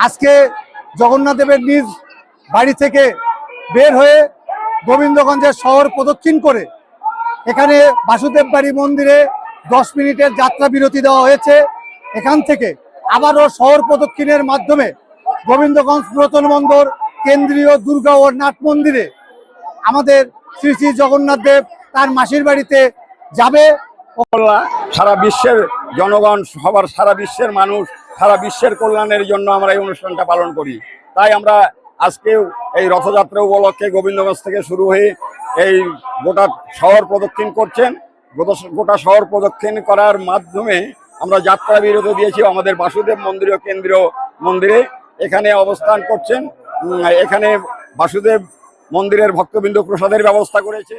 আজকে জগন্নাথ দেবের নিজ বাড়ি থেকে বের হয়ে গোবিন্দগঞ্জের শহর প্রদক্ষিণ করে এখানে বাসুদেব বাড়ি মন্দিরে 10 মিনিটের যাত্রা বিরতি দেওয়া হয়েছে। এখান থেকে আবারও শহর প্রদক্ষিণের মাধ্যমে গোবিন্দগঞ্জ পুরাতন বন্দর কেন্দ্রীয় দুর্গা ও নাট মন্দিরে আমাদের শ্রী শ্রী জগন্নাথ দেব তার মাসির বাড়িতে যাবে। সারা বিশ্বের জনগণ, সবার সারা বিশ্বের মানুষ, সারা বিশ্বের কল্যাণের জন্য আমরা এই অনুষ্ঠানটা পালন করি। তাই আমরা আজকেও এই রথযাত্রা উপলক্ষে গোবিন্দগঞ্জ থেকে শুরু হয়ে এই গোটা শহর প্রদক্ষিণ করছেন। গোটা শহর প্রদক্ষিণ করার মাধ্যমে আমরা যাত্রা বিরতি দিয়েছি আমাদের বাসুদেব মন্দির কেন্দ্রীয় মন্দিরে। এখানে অবস্থান করছেন, এখানে বাসুদেব মন্দিরের ভক্তবৃন্দ প্রসাদের ব্যবস্থা করেছে।